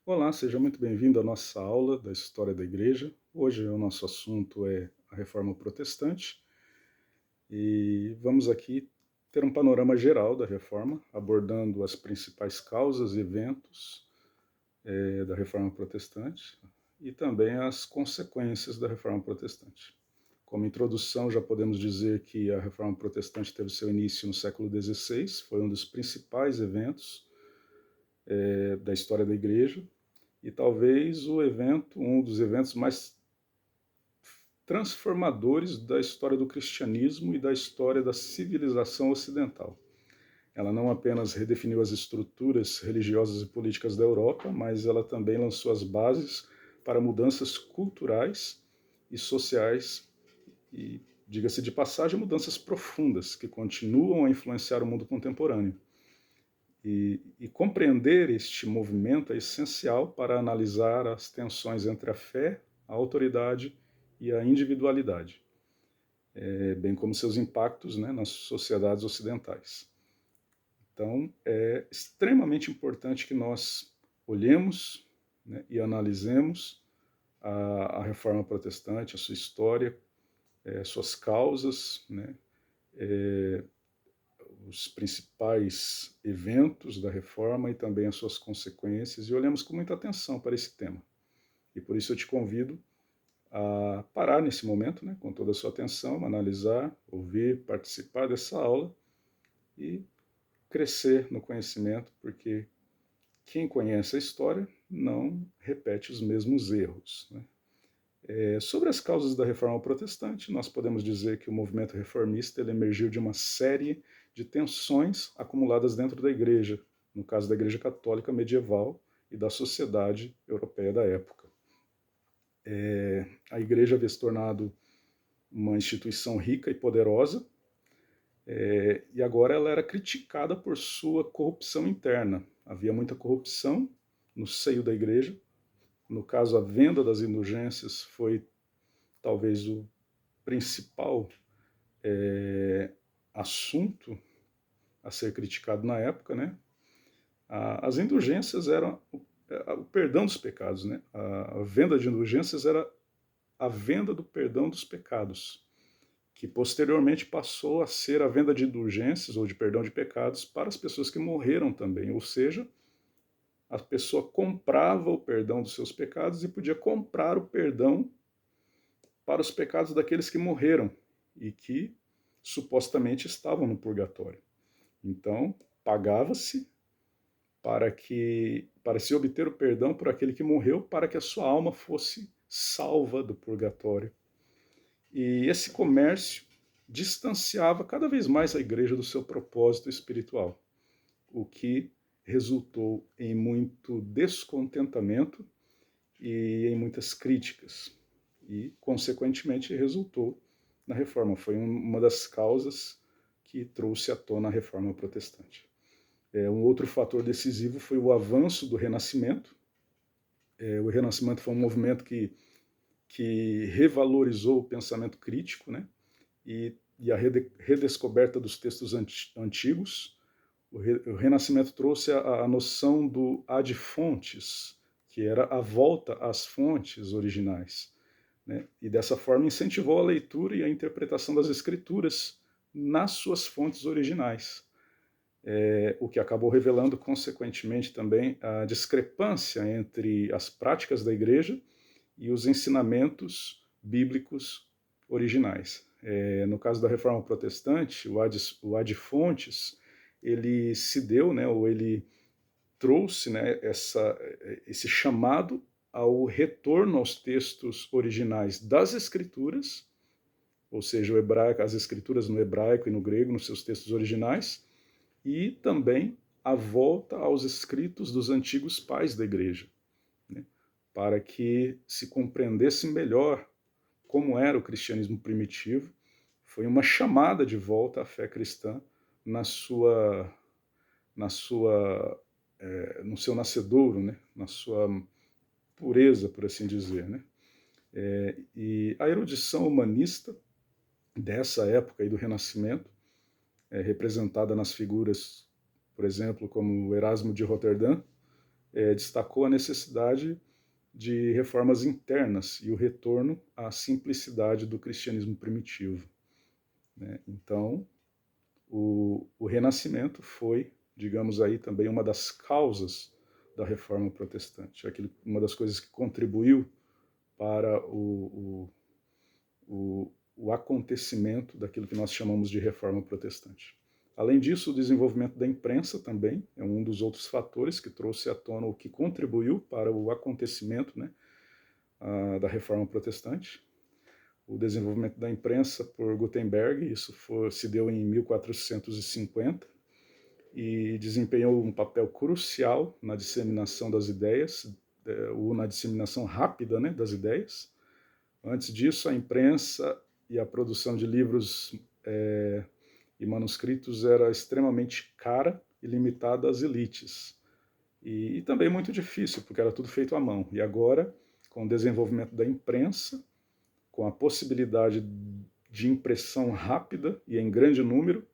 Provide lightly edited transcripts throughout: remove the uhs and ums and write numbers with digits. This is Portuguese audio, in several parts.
Olá, seja muito bem-vindo à nossa aula da História da Igreja. Hoje o nosso assunto é a Reforma Protestante e vamos aqui ter um panorama geral da Reforma, abordando as principais causas e eventos da Reforma Protestante e também as consequências da Reforma Protestante. Como introdução, já podemos dizer que a Reforma Protestante teve seu início no século XVI, foi um dos principais eventos da história da Igreja, e talvez um dos eventos mais transformadores da história do cristianismo e da história da civilização ocidental. Ela não apenas redefiniu as estruturas religiosas e políticas da Europa, mas ela também lançou as bases para mudanças culturais e sociais e, diga-se de passagem, mudanças profundas que continuam a influenciar o mundo contemporâneo. E compreender este movimento é essencial para analisar as tensões entre a fé, a autoridade e a individualidade, bem como seus impactos, né, nas sociedades ocidentais. Então, é extremamente importante que nós olhemos, né, e analisemos a Reforma Protestante, a sua história, suas causas, né, os principais eventos da reforma e também as suas consequências, e olhamos com muita atenção para esse tema. E por isso eu te convido a parar nesse momento, né, com toda a sua atenção, analisar, ouvir, participar dessa aula e crescer no conhecimento, porque quem conhece a história não repete os mesmos erros, né? Sobre as causas da Reforma Protestante, nós podemos dizer que o movimento reformista ele emergiu de uma série de tensões acumuladas dentro da Igreja, no caso da Igreja Católica medieval e da sociedade europeia da época. A Igreja havia se tornado uma instituição rica e poderosa, e agora ela era criticada por sua corrupção interna. Havia muita corrupção no seio da Igreja. No caso, a venda das indulgências foi talvez o principal assunto a ser criticado na época, né? As indulgências eram o perdão dos pecados, né? A venda de indulgências era a venda do perdão dos pecados, que posteriormente passou a ser a venda de indulgências ou de perdão de pecados para as pessoas que morreram também, ou seja, a pessoa comprava o perdão dos seus pecados e podia comprar o perdão para os pecados daqueles que morreram e que supostamente estavam no purgatório. Então, pagava-se para se obter o perdão por aquele que morreu, para que a sua alma fosse salva do purgatório. E esse comércio distanciava cada vez mais a igreja do seu propósito espiritual, o que resultou em muito descontentamento e em muitas críticas. E, consequentemente, resultou na reforma. Foi uma das causas que trouxe à tona a reforma protestante. Um outro fator decisivo foi o avanço do Renascimento. O Renascimento foi um movimento que revalorizou o pensamento crítico, né? E a redescoberta dos textos antigos. O Renascimento trouxe a noção do ad fontes, que era a volta às fontes originais, né? E dessa forma incentivou a leitura e a interpretação das escrituras nas suas fontes originais, o que acabou revelando, consequentemente, também a discrepância entre as práticas da igreja e os ensinamentos bíblicos originais. No caso da Reforma Protestante, o ad fontes, ele se deu, né, ou ele trouxe, né, esse chamado ao retorno aos textos originais das Escrituras, ou seja, o hebraico, as Escrituras no hebraico e no grego, nos seus textos originais, e também a volta aos escritos dos antigos pais da igreja, né, para que se compreendesse melhor como era o cristianismo primitivo. Foi uma chamada de volta à fé cristã na sua, no seu nascedouro, né, na sua pureza, por assim dizer, né? E a erudição humanista dessa época e do Renascimento, representada nas figuras, por exemplo, como Erasmo de Roterdã, destacou a necessidade de reformas internas e o retorno à simplicidade do cristianismo primitivo, né? Então, o Renascimento foi, digamos aí, também uma das causas da Reforma Protestante, uma das coisas que contribuiu para o acontecimento daquilo que nós chamamos de Reforma Protestante. Além disso, o desenvolvimento da imprensa também é um dos outros fatores que trouxe à tona, o que contribuiu para o acontecimento, né, da Reforma Protestante. O desenvolvimento da imprensa por Gutenberg, isso se deu em 1450, e desempenhou um papel crucial na disseminação das ideias, ou na disseminação rápida, né, das ideias. Antes disso, a imprensa e a produção de livros e manuscritos era extremamente cara e limitada às elites. E também muito difícil, porque era tudo feito à mão. E agora, com o desenvolvimento da imprensa, com a possibilidade de impressão rápida e em grande número,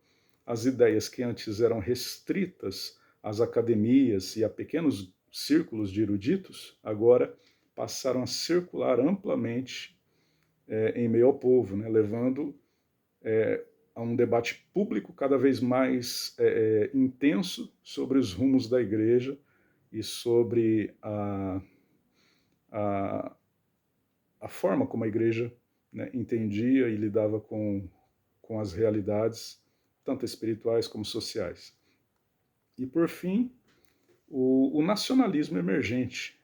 as ideias que antes eram restritas às academias e a pequenos círculos de eruditos, agora passaram a circular amplamente em meio ao povo, né, levando a um debate público cada vez mais intenso sobre os rumos da igreja e sobre a forma como a igreja, né, entendia e lidava com as realidades, tanto espirituais como sociais. E, por fim, o nacionalismo emergente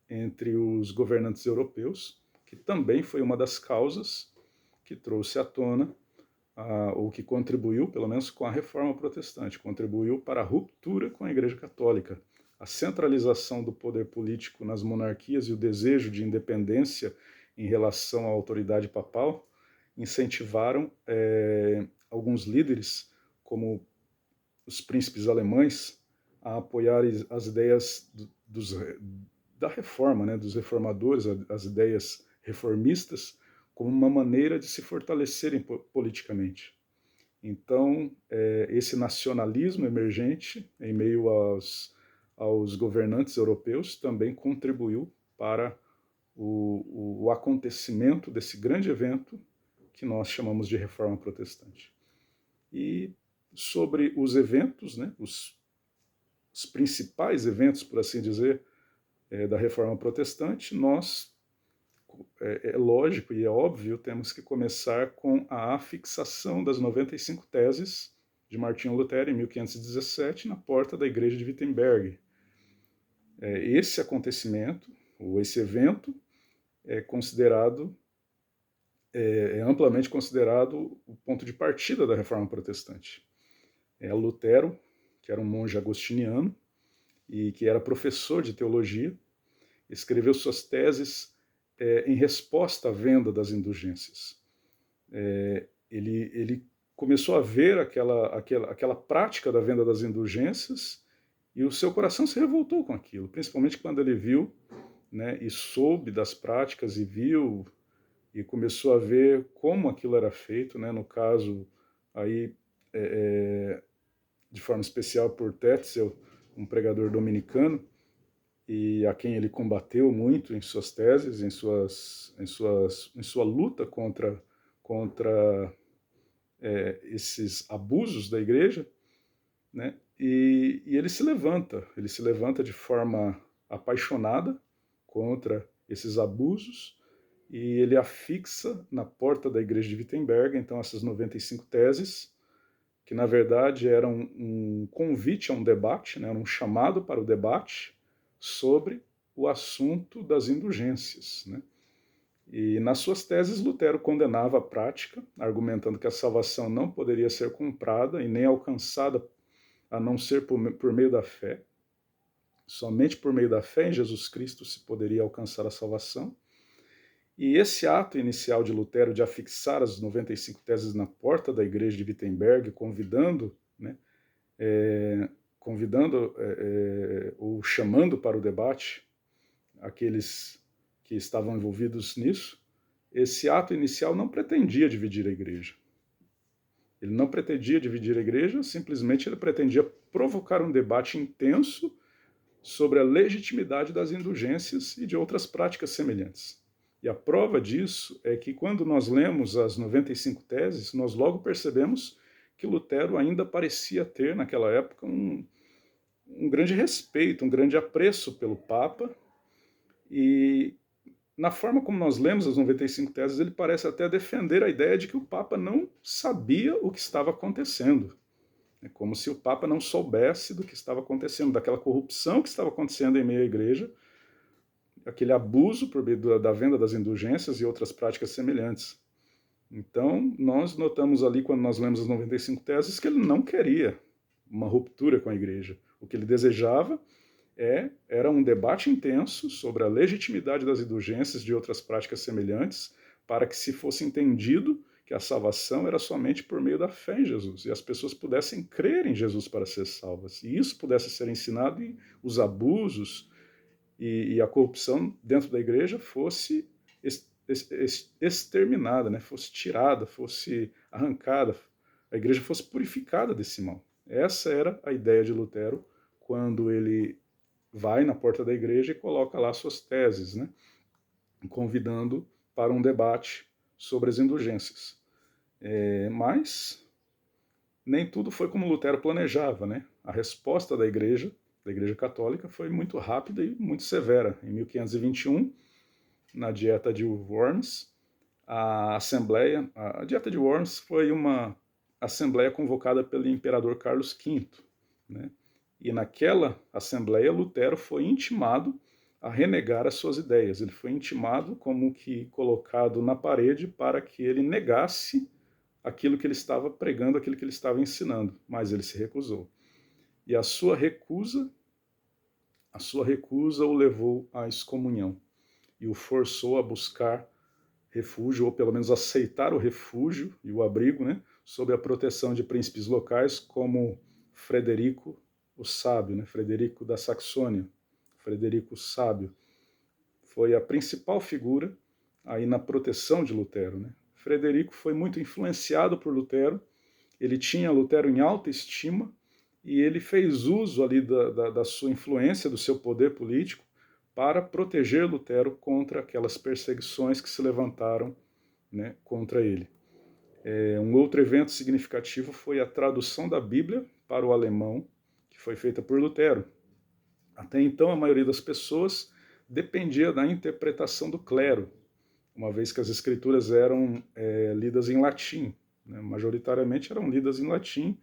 entre os governantes europeus, que também foi uma das causas que trouxe à tona, ou que contribuiu, pelo menos com a Reforma Protestante, contribuiu para a ruptura com a Igreja Católica. A centralização do poder político nas monarquias e o desejo de independência em relação à autoridade papal incentivaram alguns líderes, como os príncipes alemães, a apoiar as ideias da reforma, né, dos reformadores, as ideias reformistas, como uma maneira de se fortalecerem politicamente. Então, esse nacionalismo emergente, em meio aos governantes europeus, também contribuiu para o acontecimento desse grande evento que nós chamamos de Reforma Protestante. E sobre os eventos, né, os principais eventos, por assim dizer, da Reforma Protestante, nós, é lógico e é óbvio, temos que começar com a afixação das 95 teses de Martinho Lutero, em 1517, na porta da igreja de Wittenberg. Esse acontecimento, ou esse evento, é amplamente considerado o ponto de partida da Reforma Protestante. Lutero, que era um monge agostiniano e que era professor de teologia, escreveu suas teses em resposta à venda das indulgências. Ele começou a ver aquela prática da venda das indulgências e o seu coração se revoltou com aquilo, principalmente quando ele viu, né, e soube das práticas e viu e começou a ver como aquilo era feito, né, no caso aí de forma especial por Tetzel, um pregador dominicano, e a quem ele combateu muito em suas teses, em sua luta contra esses abusos da igreja, né? E ele se levanta de forma apaixonada contra esses abusos, e ele afixa na porta da igreja de Wittenberg, então, essas 95 teses, que na verdade eram um convite a um debate, né, um chamado para o debate sobre o assunto das indulgências, né? E nas suas teses, Lutero condenava a prática, argumentando que a salvação não poderia ser comprada e nem alcançada a não ser por meio da fé. Somente por meio da fé em Jesus Cristo se poderia alcançar a salvação. E esse ato inicial de Lutero de afixar as 95 teses na porta da igreja de Wittenberg, convidando, né, ou chamando para o debate aqueles que estavam envolvidos nisso, esse ato inicial não pretendia dividir a igreja. Ele não pretendia dividir a igreja, simplesmente ele pretendia provocar um debate intenso sobre a legitimidade das indulgências e de outras práticas semelhantes. E a prova disso é que quando nós lemos as 95 teses, nós logo percebemos que Lutero ainda parecia ter, naquela época, um grande respeito, um grande apreço pelo Papa, e na forma como nós lemos as 95 teses, ele parece até defender a ideia de que o Papa não sabia o que estava acontecendo. É como se o Papa não soubesse do que estava acontecendo, daquela corrupção que estava acontecendo em meio à igreja, aquele abuso por meio da venda das indulgências e outras práticas semelhantes. Então, nós notamos ali, quando nós lemos as 95 teses, que ele não queria uma ruptura com a igreja. O que ele desejava era um debate intenso sobre a legitimidade das indulgências de outras práticas semelhantes, para que se fosse entendido que a salvação era somente por meio da fé em Jesus, e as pessoas pudessem crer em Jesus para ser salvas, e isso pudesse ser ensinado, e os abusos e a corrupção dentro da igreja fosse exterminada, né? Fosse tirada, fosse arrancada, a igreja fosse purificada desse mal. Essa era a ideia de Lutero quando ele vai na porta da igreja e coloca lá suas teses, né? Convidando para um debate sobre as indulgências. Mas nem tudo foi como Lutero planejava, né? A resposta da Igreja Católica, foi muito rápida e muito severa. Em 1521, na Dieta de Worms, a Dieta de Worms foi uma assembleia convocada pelo imperador Carlos V, né? E naquela assembleia, Lutero foi intimado a renegar as suas ideias. Ele foi intimado, como que colocado na parede, para que ele negasse aquilo que ele estava pregando, aquilo que ele estava ensinando, mas ele se recusou. E a sua recusa o levou à excomunhão e o forçou a buscar refúgio, ou pelo menos aceitar o refúgio e o abrigo, né, sob a proteção de príncipes locais como Frederico o Sábio, né, Frederico da Saxônia. Frederico o Sábio foi a principal figura aí na proteção de Lutero, né? Frederico foi muito influenciado por Lutero, ele tinha Lutero em alta estima, e ele fez uso ali da sua influência, do seu poder político, para proteger Lutero contra aquelas perseguições que se levantaram, né, contra ele. Um outro evento significativo foi a tradução da Bíblia para o alemão, que foi feita por Lutero. Até então, a maioria das pessoas dependia da interpretação do clero, uma vez que as escrituras eram lidas em latim, né? Majoritariamente eram lidas em latim,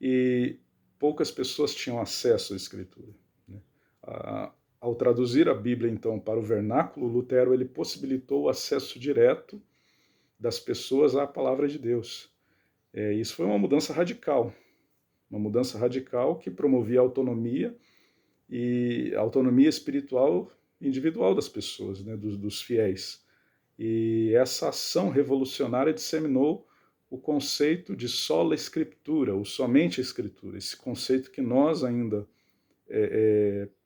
e poucas pessoas tinham acesso à escritura, né? Ao traduzir a Bíblia, então, para o vernáculo, Lutero ele possibilitou o acesso direto das pessoas à palavra de Deus. Isso foi uma mudança radical que promovia a autonomia espiritual individual das pessoas, né, dos fiéis. E essa ação revolucionária disseminou o conceito de sola escritura, ou somente a escritura, esse conceito que nós ainda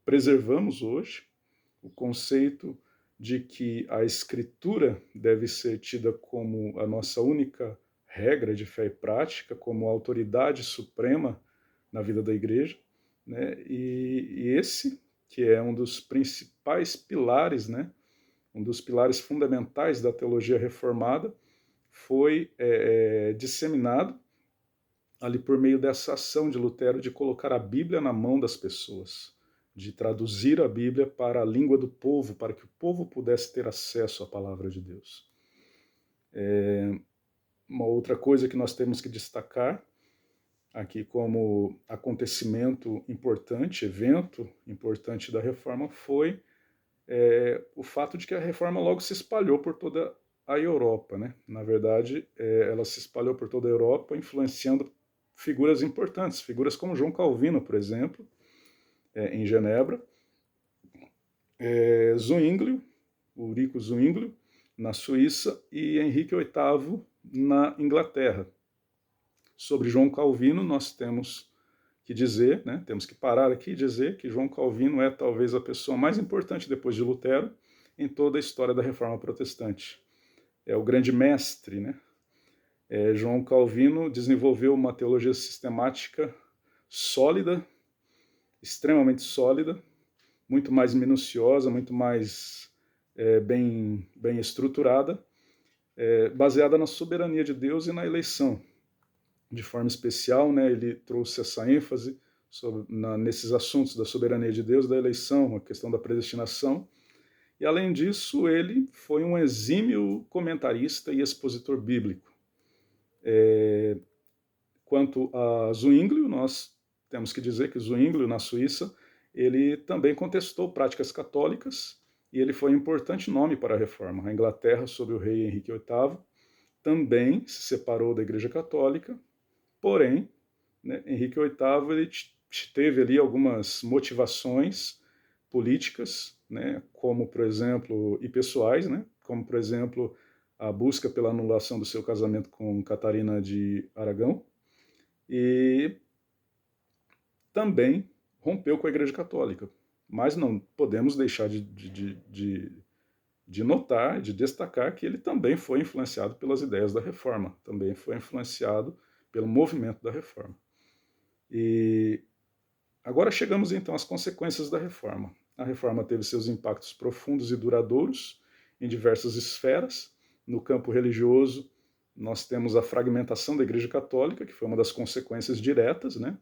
preservamos hoje, o conceito de que a escritura deve ser tida como a nossa única regra de fé e prática, como a autoridade suprema na vida da igreja, né? E esse que é um dos principais pilares, né? Um dos pilares fundamentais da teologia reformada, foi disseminado ali por meio dessa ação de Lutero de colocar a Bíblia na mão das pessoas, de traduzir a Bíblia para a língua do povo, para que o povo pudesse ter acesso à palavra de Deus. Uma outra coisa que nós temos que destacar aqui como acontecimento importante, evento importante da Reforma, foi o fato de que a Reforma logo se espalhou por toda a Europa, né? Na verdade, ela se espalhou por toda a Europa, influenciando figuras importantes, figuras como João Calvino, por exemplo, em Genebra, Zwinglio, Ulrico Zwinglio, na Suíça, e Henrique VIII, na Inglaterra. Sobre João Calvino, nós temos que dizer, né, temos que parar aqui e dizer que João Calvino é talvez a pessoa mais importante depois de Lutero em toda a história da Reforma Protestante. É o grande mestre, né? João Calvino desenvolveu uma teologia sistemática sólida, extremamente sólida, muito mais minuciosa, muito mais bem estruturada, baseada na soberania de Deus e na eleição. De forma especial, né, ele trouxe essa ênfase nesses assuntos da soberania de Deus, da eleição, a questão da predestinação. E, além disso, ele foi um exímio comentarista e expositor bíblico. Quanto a Zwinglio, nós temos que dizer que Zwinglio, na Suíça, ele também contestou práticas católicas e ele foi um importante nome para a reforma. A Inglaterra, sob o rei Henrique VIII, também se separou da Igreja Católica, porém, né, Henrique VIII ele teve ali algumas motivações políticas, né, como, por exemplo, e pessoais, né, como, por exemplo, a busca pela anulação do seu casamento com Catarina de Aragão, e também rompeu com a Igreja Católica. Mas não podemos deixar de notar, de destacar que ele também foi influenciado pelas ideias da Reforma, também foi influenciado pelo movimento da Reforma. E agora chegamos então às consequências da Reforma. A Reforma teve seus impactos profundos e duradouros em diversas esferas. No campo religioso, nós temos a fragmentação da Igreja Católica, que foi uma das consequências diretas, né?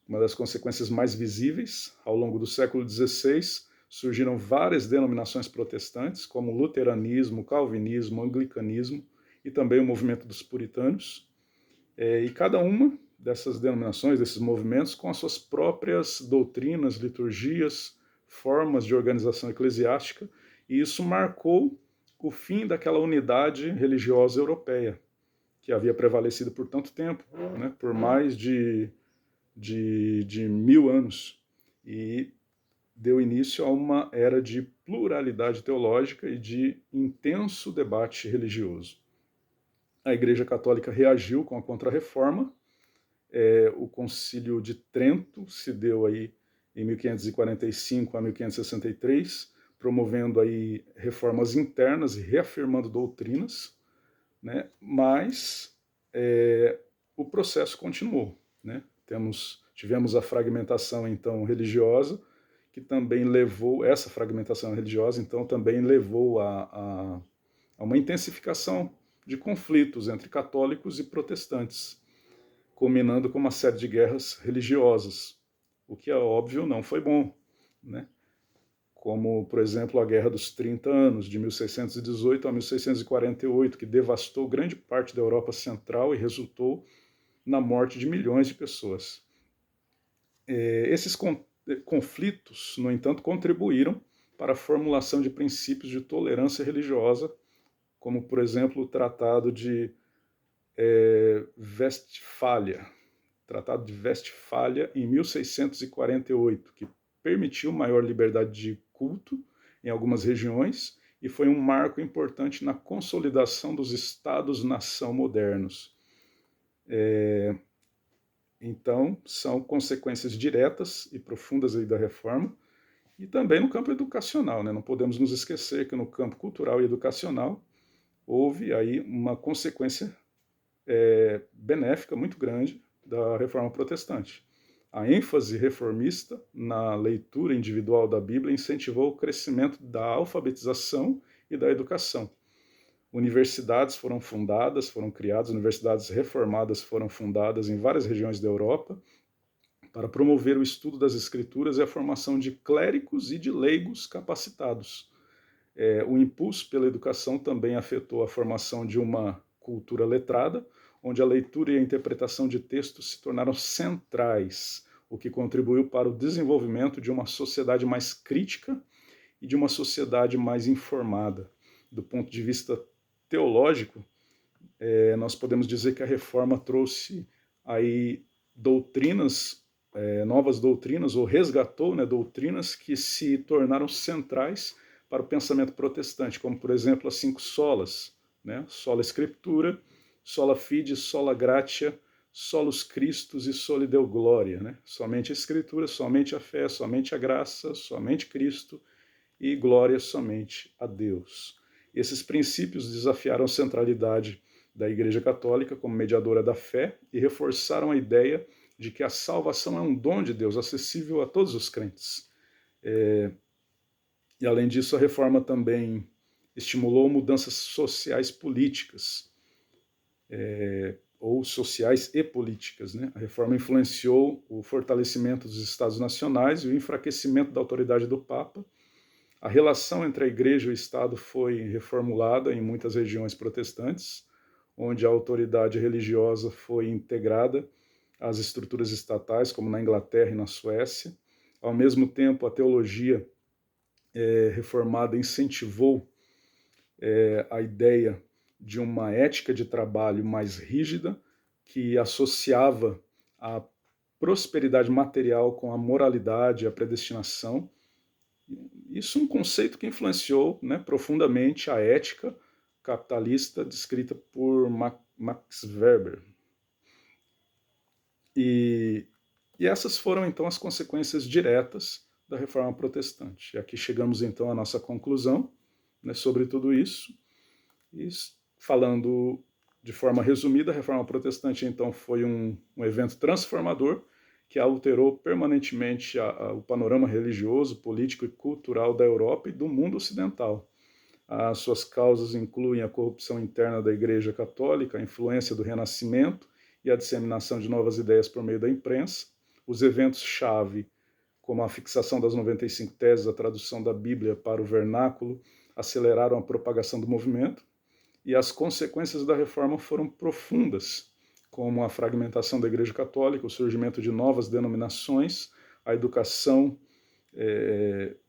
Uma das consequências mais visíveis. Ao longo do século XVI, surgiram várias denominações protestantes, como o luteranismo, o calvinismo, o anglicanismo e também o movimento dos puritanos. E cada uma dessas denominações, desses movimentos, com as suas próprias doutrinas, liturgias, formas de organização eclesiástica, e isso marcou o fim daquela unidade religiosa europeia, que havia prevalecido por tanto tempo, né, por mais de 1000 anos, e deu início a uma era de pluralidade teológica e de intenso debate religioso. A Igreja Católica reagiu com a Contra-Reforma. O Concílio de Trento se deu aí em 1545 a 1563, promovendo aí reformas internas e reafirmando doutrinas, né? Mas o processo continuou, né? Tivemos a fragmentação então religiosa, que também levou, essa fragmentação religiosa então também levou a uma intensificação de conflitos entre católicos e protestantes, culminando com uma série de guerras religiosas, o que é óbvio não foi bom, né? Como, por exemplo, a Guerra dos 30 Anos, de 1618 a 1648, que devastou grande parte da Europa Central e resultou na morte de milhões de pessoas. Esses conflitos, no entanto, contribuíram para a formulação de princípios de tolerância religiosa, como, por exemplo, o Tratado de Westfália, Tratado de Westfália em 1648, que permitiu maior liberdade de culto em algumas regiões e foi um marco importante na consolidação dos estados-nação modernos. Então, são consequências diretas e profundas aí da reforma, e também no campo educacional, né? Não podemos nos esquecer que no campo cultural e educacional houve aí uma consequência benéfica muito grande da reforma protestante. A ênfase reformista na leitura individual da Bíblia incentivou o crescimento da alfabetização e da educação. Universidades foram fundadas, foram criadas, universidades reformadas foram fundadas em várias regiões da Europa para promover o estudo das Escrituras e a formação de clérigos e de leigos capacitados. O impulso pela educação também afetou a formação de uma cultura letrada, onde a leitura e a interpretação de textos se tornaram centrais, o que contribuiu para o desenvolvimento de uma sociedade mais crítica e de uma sociedade mais informada. Do ponto de vista teológico, nós podemos dizer que a reforma trouxe aí doutrinas, novas doutrinas, ou resgatou, né, doutrinas que se tornaram centrais para o pensamento protestante, como, por exemplo, as 5 solas, né? Sola Scriptura, sola fide, sola gratia, solus Christus e soli Deo gloria, né? Somente a Escritura, somente a fé, somente a graça, somente Cristo e glória somente a Deus. Esses princípios desafiaram a centralidade da Igreja Católica como mediadora da fé e reforçaram a ideia de que a salvação é um dom de Deus, acessível a todos os crentes. E, além disso, a reforma também estimulou mudanças sociais políticas, ou sociais e políticas, né? A reforma influenciou o fortalecimento dos Estados nacionais e o enfraquecimento da autoridade do Papa. A relação entre a Igreja e o Estado foi reformulada em muitas regiões protestantes, onde a autoridade religiosa foi integrada às estruturas estatais, como na Inglaterra e na Suécia. Ao mesmo tempo, a teologia reformada incentivou a ideia de uma ética de trabalho mais rígida, que associava a prosperidade material com a moralidade, a predestinação. Isso é um conceito que influenciou, né, profundamente a ética capitalista descrita por Max Weber. E essas foram, então, as consequências diretas da Reforma Protestante. E aqui chegamos, então, à nossa conclusão, né, sobre tudo isso. E, falando de forma resumida, a Reforma Protestante, então, foi um evento transformador que alterou permanentemente o panorama religioso, político e cultural da Europa e do mundo ocidental. As suas causas incluem a corrupção interna da Igreja Católica, a influência do Renascimento e a disseminação de novas ideias por meio da imprensa. Os eventos-chave, como a fixação das 95 teses, a tradução da Bíblia para o vernáculo, aceleraram a propagação do movimento. E as consequências da reforma foram profundas, como a fragmentação da Igreja Católica, o surgimento de novas denominações, a educação,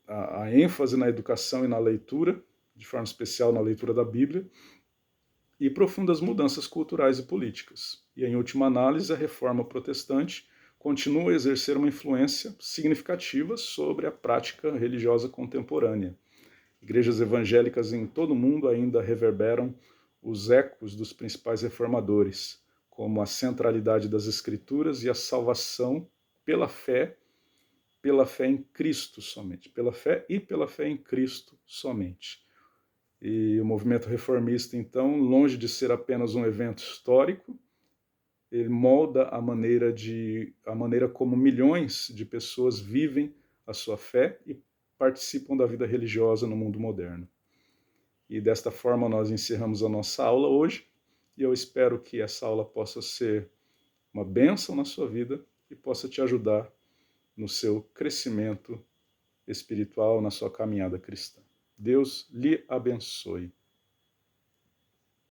a ênfase na educação e na leitura, de forma especial na leitura da Bíblia, e profundas mudanças culturais e políticas. E, em última análise, a reforma protestante continua a exercer uma influência significativa sobre a prática religiosa contemporânea. Igrejas evangélicas em todo o mundo ainda reverberam os ecos dos principais reformadores, como a centralidade das Escrituras e a salvação pela fé em Cristo somente. Pela fé em Cristo somente. E o movimento reformista, então, longe de ser apenas um evento histórico, ele molda a maneira como milhões de pessoas vivem a sua fé e participam da vida religiosa no mundo moderno. E desta forma nós encerramos a nossa aula hoje, e eu espero que essa aula possa ser uma bênção na sua vida e possa te ajudar no seu crescimento espiritual, na sua caminhada cristã. Deus lhe abençoe.